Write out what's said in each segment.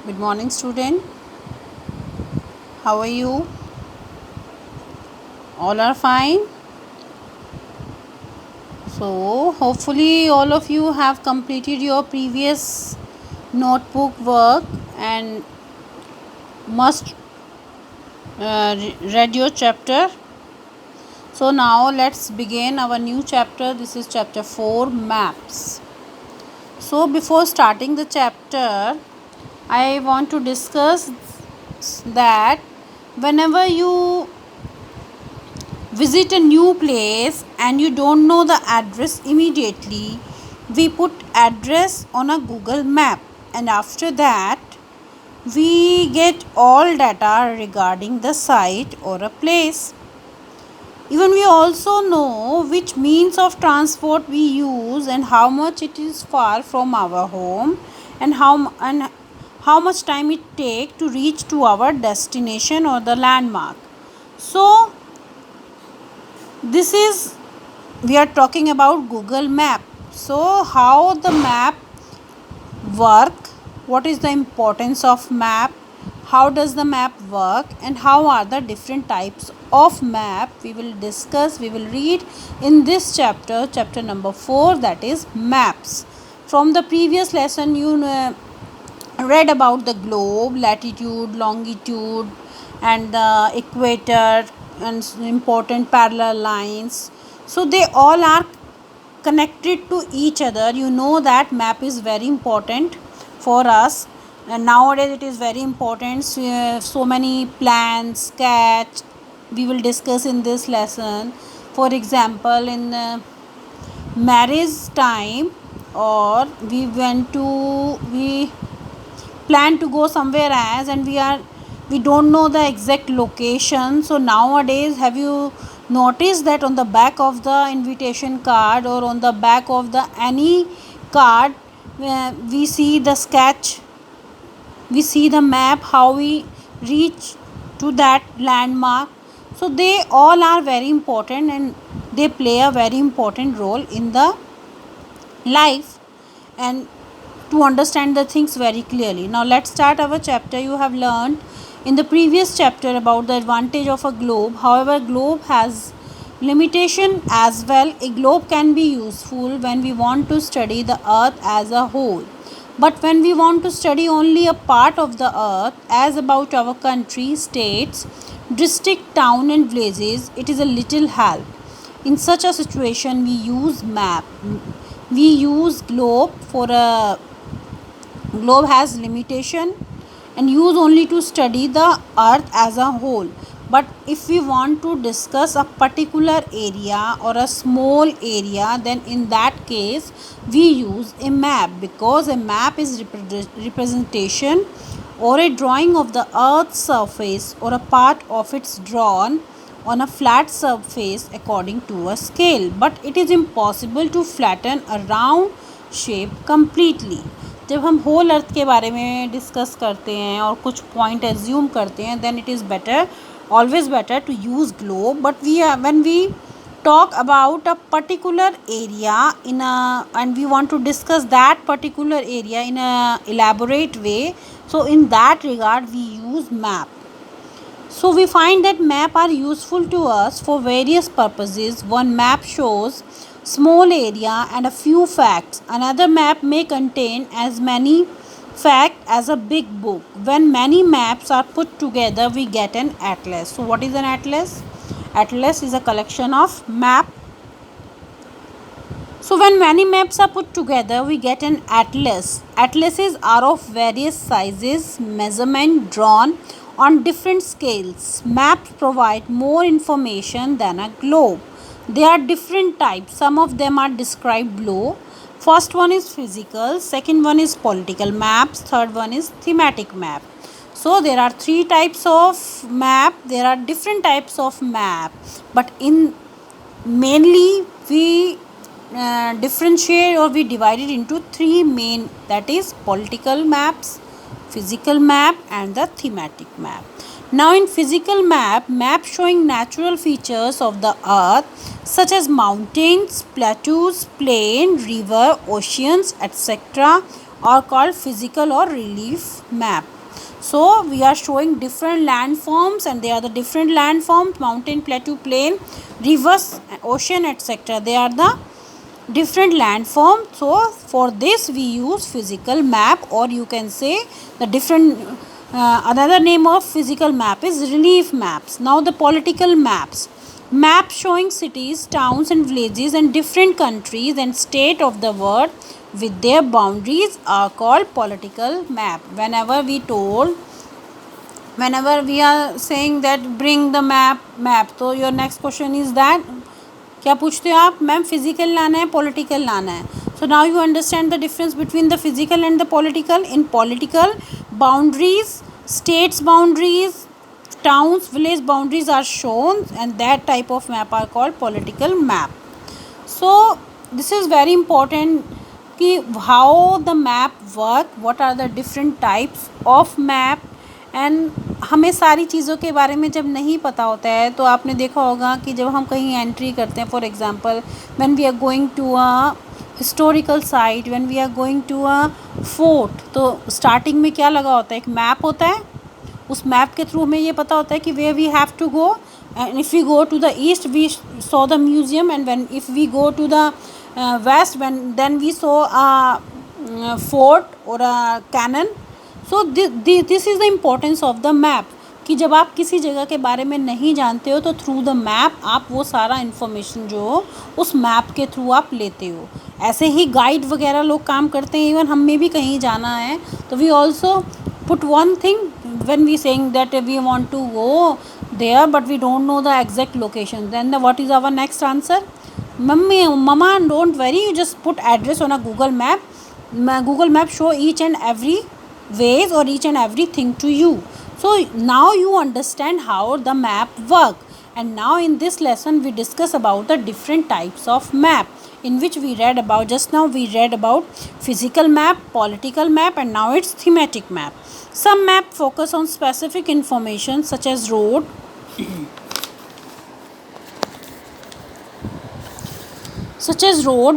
Good morning, student. How are you? All are fine. So, hopefully, all of you have completed your previous notebook work and must read your chapter. So, now let's begin our new chapter. This is chapter 4, Maps. So, before starting the chapter, I want to discuss that whenever you visit a new place and you don't know the address immediately, we put address on a Google map, and after that we get all data regarding the site or a place. Even we also know which means of transport we use and how much it is far from our home, and how much time it take to reach to our destination or the landmark. So this is, we are talking about Google map. So how the map work, what is the importance of map, how does the map work, and how are the different types of map, we will discuss, we will read in this chapter, chapter number 4, that is maps. From the previous lesson you read about the globe, latitude, longitude, and the equator, and important parallel lines. So they all are connected to each other. You know that map is very important for us, and nowadays it is very important. So many plans, sketch, we will discuss in this lesson. For example, in marriage time, or we plan to go somewhere else, and we don't know the exact location. So nowadays, have you noticed that on the back of the invitation card or on the back of the any card, we see the sketch, we see the map, how we reach to that landmark. So they all are very important, and they play a very important role in the life, and to understand the things very clearly. Now let's start our chapter. You have learned in the previous chapter about the advantage of a globe. However, globe has limitation as well. A globe can be useful when we want to study the earth as a whole, but when we want to study only a part of the earth, as about our country, states, district, town, and villages, it is a little help. In such a situation, we use map. We use globe for a globe has limitation and use only to study the earth as a whole. But if we want to discuss a particular area or a small area, then in that case we use a map, because a map is representation or a drawing of the earth's surface or a part of its drawn on a flat surface according to a scale. But it is impossible to flatten a round shape completely. जब हम whole earth के बारे में discuss करते हैं और कुछ point assume करते हैं, then it is better, always better to use globe. But when we talk about a particular area in a, and we want to discuss that particular area in a elaborate way, so in that regard we use map. So we find that map are useful to us for various purposes. One map shows small area and a few facts. Another map may contain as many facts as a big book. When many maps are put together, we get an atlas. So what is an atlas? Atlas is a collection of map. So when many maps are put together, we get an atlas. Atlases are of various sizes, measurement, drawn on different scales. Maps provide more information than a globe. There are different types. Some of them are described below. First one is physical, second one is political maps, third one is thematic map. So there are three types of map. There are different types of map, but in mainly we differentiate, or we divide it into three main, that is political maps, physical map, and the thematic map. Now in physical map showing natural features of the earth such as mountains, plateaus, plain, river, oceans, etc., are called physical or relief map. So we are showing different landforms, and they are the different landforms: mountain, plateau, plain, rivers, ocean, etc. They are the different landforms. So for this we use physical map, or you can say the different another name of physical map is relief maps. Now the political maps: maps showing cities, towns and villages and different countries and state of the world with their boundaries are called political map. Whenever we are saying that bring the map, so your next question is that क्या पूछते हो आप? Ma'am physical लाना है, political लाना है. So now you understand the difference between the physical and the political. In political, boundaries, states boundaries, towns, village boundaries are shown, and that type of map are called political map. So this is very important कि how the map work, what are the different types of map. And हमें सारी चीज़ों के बारे में जब नहीं पता होता है, तो आपने देखा होगा कि जब हम कहीं एंट्री करते हैं, for example when we are going to a historical site, when we are going to a fort, तो स्टार्टिंग में क्या लगा होता है? एक मैप होता है. उस मैप के थ्रू हमें ये पता होता है कि where we have to go. And if we go to the east we saw the museum, and when if we go to the west, when then we saw a fort or a cannon. So this is the importance of the map, कि जब आप किसी जगह के बारे में नहीं जानते हो, तो थ्रू द मैप आप वो सारा इन्फॉर्मेशन जो हो उस मैप के थ्रू आप लेते हो. ऐसे ही गाइड वगैरह लोग काम करते हैं. इवन हमें भी कहीं जाना है तो we also put one thing when we saying that we want to go there but we don't know the exact location, then what is our next answer? Mama, don't worry, you just put address on a Google map. Google map show each and every ways or each and everything to you. So now you understand how the map work. And now in this lesson we discuss about the different types of map, in which we read about, just now we read about physical map, political map, and now it's thematic map. Some map focus on specific information such as road,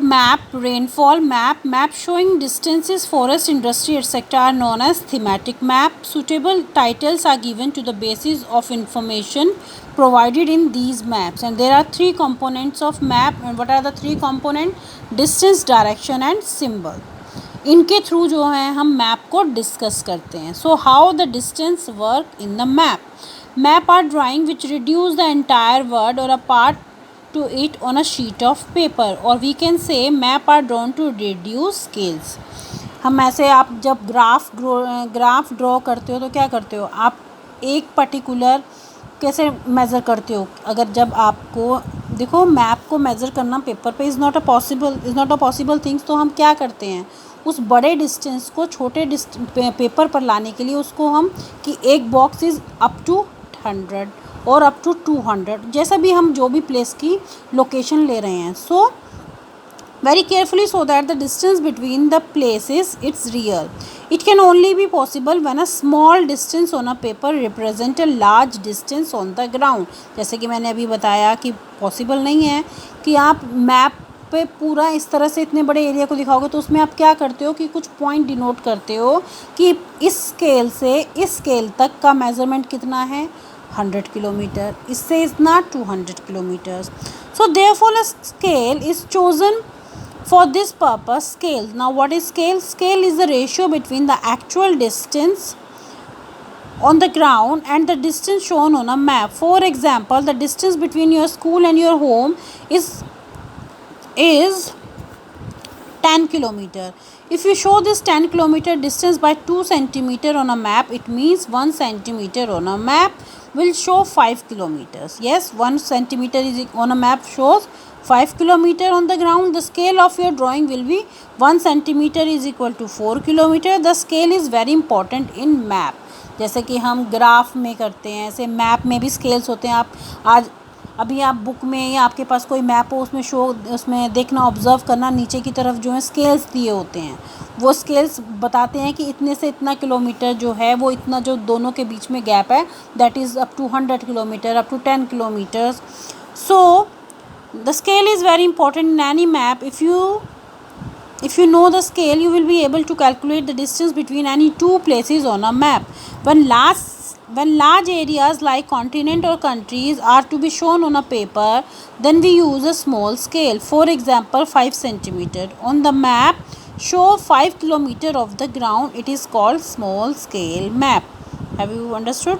map, rainfall map, map showing distances, forest, industry, etc. are known as thematic map. Suitable titles are given to the basis of information provided in these maps. And there are three components of map. And what are the three components? Distance, direction and symbol. इनके through जो है हम map को discuss करते हैं. So how the distance work in the map. Map are drawing which reduce the entire world or a part to it on a sheet of paper, or we can say map are drawn to reduce scales. हम ऐसे, आप जब graph draw करते हो तो क्या करते हो? आप एक पर्टिकुलर कैसे मेज़र करते हो? अगर जब आपको देखो मैप को मेज़र करना पेपर पे is not a possible things, तो हम क्या करते हैं? उस बड़े डिस्टेंस को छोटे पेपर पर लाने के लिए उसको हम कि एक बॉक्स इज़ अप टू 100 और अप टू 200, जैसा भी हम जो भी प्लेस की लोकेशन ले रहे हैं. सो very carefully so that the distance between the places it's real. It can only be possible when a small distance on a paper represent a large distance on the ground. जैसे कि मैंने अभी बताया कि possible नहीं है कि आप मैप पे पूरा इस तरह से इतने बड़े एरिया को दिखाओगे. तो उसमें आप क्या करते हो कि कुछ पॉइंट डिनोट करते हो कि इस स्केल से इस स्केल तक का मेज़रमेंट कितना है, 100 किलोमीटर, इससे इतना 200 kilometres. So therefore a scale is chosen for this purpose. Scale. Now what is scale? Scale is the ratio between the actual distance on the ground and the distance shown on a map. For example, the distance between your school and your home is 10 kilometer. If you show this 10 kilometer distance by 2 centimeter on a map, it means 1 centimeter on a map will show 5 kilometers. Yes, 1 centimeter is on a map shows 5 kilometer on the ground. The scale of your drawing will be 1 centimeter is equal to 4 kilometer. The scale is very important in map. जैसे कि हम graph में करते हैं, ऐसे map में भी scales होते हैं. आप आज अभी आप बुक में या आपके पास कोई मैप हो उसमें देखना, ऑब्ज़र्व करना, नीचे की तरफ जो है स्केल्स दिए होते हैं. वो स्केल्स बताते हैं कि इतने से इतना किलोमीटर जो है वो इतना जो दोनों के बीच में गैप है that is up to 100 kilometre, up to 10 kilometres. So the scale is very important in any map. If you If you know the scale, you will be able to calculate the distance between any two places on a map. When large areas like continent or countries are to be shown on a paper, then we use a small scale. For example, 5 centimeter. On the map, show 5 kilometer of the ground. It is called small scale map. Have you understood?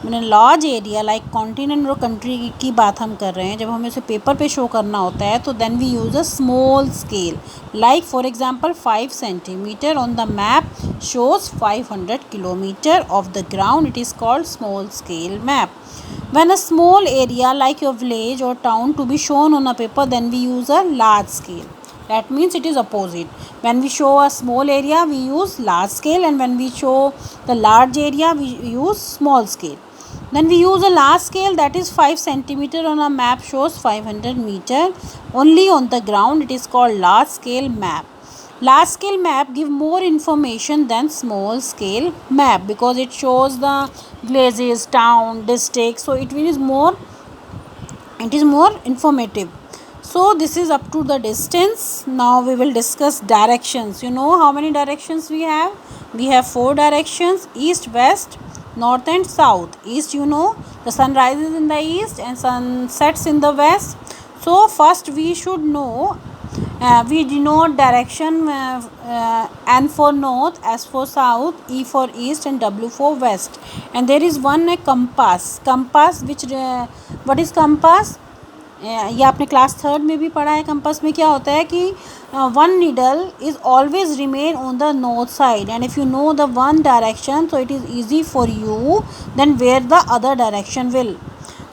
मैंने large area like continent और country की बात हम कर रहे हैं, जब हमें उसे पेपर पे शो करना होता है तो then we use a small scale, like for example 5 centimetre on the map shows 500 kilometre of the ground. It is called small scale map. When a small area like your village or town to be shown on a paper, then we use a large scale. That means it is opposite. When we show a small area, we use large scale, and when we show the large area, we use small scale. Then we use a large scale, that is 5 centimeter on a map shows 500 meter only on the ground. It is called large scale map. Large scale map give more information than small scale map because it shows the villages, town, district, so it is more informative. So this is up to the distance. Now we will discuss directions. You know how many directions we have? We have 4 directions: east, west, north and south. East, you know, the sun rises in the east and sun sets in the west. So first we should know, we denote direction, N for north, S for south, E for east and W for west. And there is one compass which what is compass? ये आपने class 3rd में भी पढ़ा है. Compass में क्या होता है कि one needle is always remain on the north side, and if you know the one direction so it is easy for you then where the other direction will.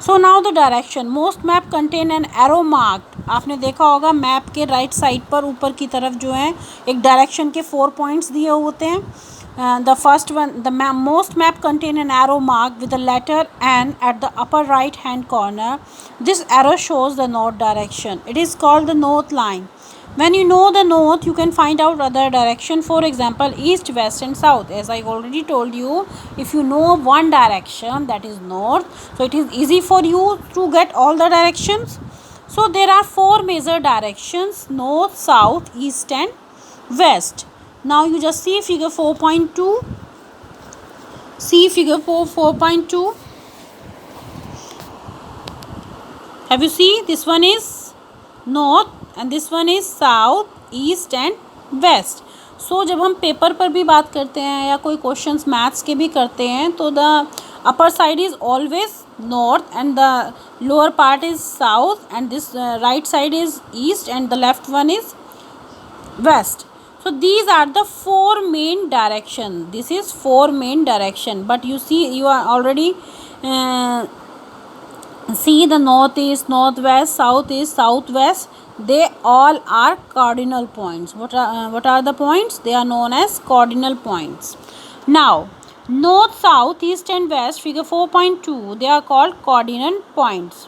So now the direction. Most map contain an arrow marked. आपने देखा होगा map के right side पर ऊपर की तरफ जो है एक डायरेक्शन के 4 पॉइंट्स दिए होते हैं. The first one, most map contain an arrow marked with the letter N at the upper right hand corner. This arrow shows the north direction. It is called the north line. When you know the north, you can find out other direction. For example, east, west and south. As I already told you, if you know one direction, that is north, so it is easy for you to get all the directions. So there are 4 major directions: north, south, east and west. Now you just see figure 4.2. See figure 4.2. Have you see? This one is north and this one is south, east and west. So जब हम paper पर भी बात करते हैं या कोई questions maths के भी करते हैं तो the upper side is always north and the lower part is south, and this right side is east and the left one is west. So these are the 4 main direction. This is 4 main direction, but you see, you are already see the northeast, northwest, southeast, southwest. They all are cardinal points. What are the points? They are known as cardinal points. Now north, south, east and west, figure 4.2, they are called cardinal points.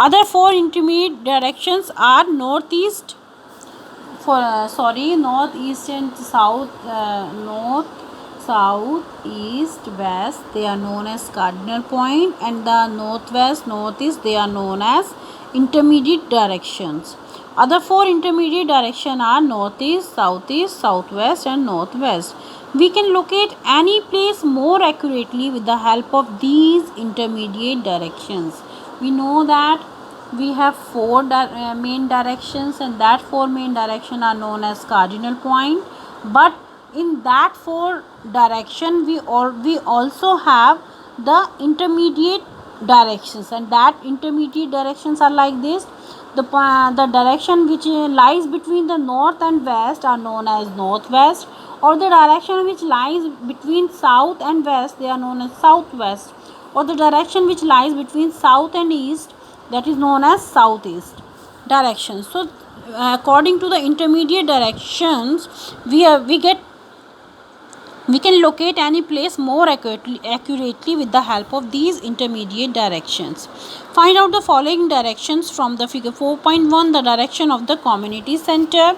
Other 4 intermediate directions are northeast, north, east and south, north, south, east, west, they are known as cardinal point, and the northwest, northeast, they are known as intermediate directions. Other 4 intermediate direction are northeast, southeast, southwest and northwest. We can locate any place more accurately with the help of these intermediate directions. We know that we have 4 main directions, and that 4 main direction are known as cardinal point. But in that 4 direction we also have the intermediate directions, and that intermediate directions are like this. The direction which lies between the north and west are known as northwest, or the direction which lies between south and west, they are known as southwest, or the direction which lies between south and east, that is known as southeast direction. So according to the intermediate directions, we can locate any place more accurately with the help of these intermediate directions. Find out the following directions from the figure 4.1. The direction of the community center.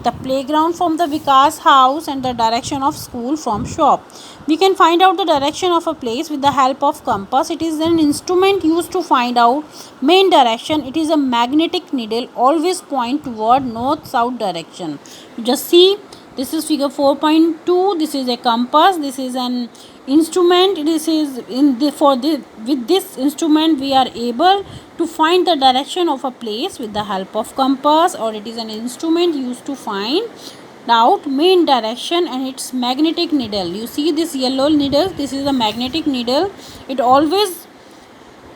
the playground from the Vikas house, and the direction of school from shop. We can find out the direction of a place with the help of compass. It is an instrument used to find out main direction. It is a magnetic needle, always point toward north south direction. Just see, this is figure 4.2. This is a compass. This is an instrument. This is with this instrument we are able to find the direction of a place with the help of compass, or it is an instrument used to find out main direction, and it's magnetic needle. You see this yellow needle, this is a magnetic needle. It always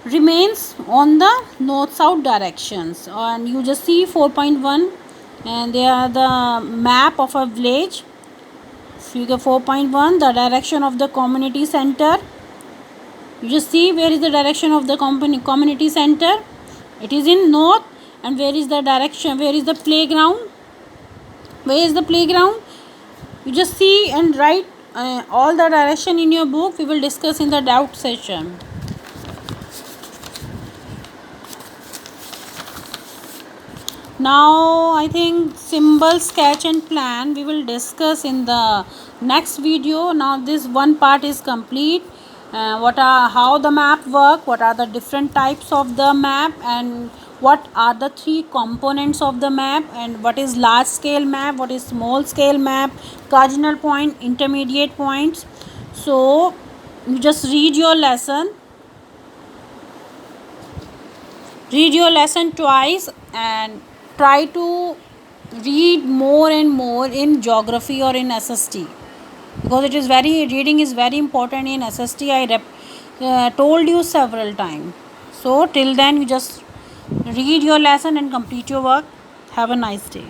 remains on the north south directions. And you just see 4.1, and they are the map of a village. Figure 4.1, the direction of the community center. You just see where is the direction of the community center. It is in north. And where is the direction, where is the playground, where is the playground? You just see and write all the direction in your book. We will discuss in the doubt session. Now I think symbol, sketch and plan we will discuss in the next video. Now this one part is complete. How the map work, what are the different types of the map, and what are the three components of the map, and what is large scale map, what is small scale map, cardinal point, intermediate points. So you just read your lesson twice, and try to read more and more in geography or in SST, because reading is very important in SST. I told you several times. So till then you just read your lesson and complete your work. Have a nice day.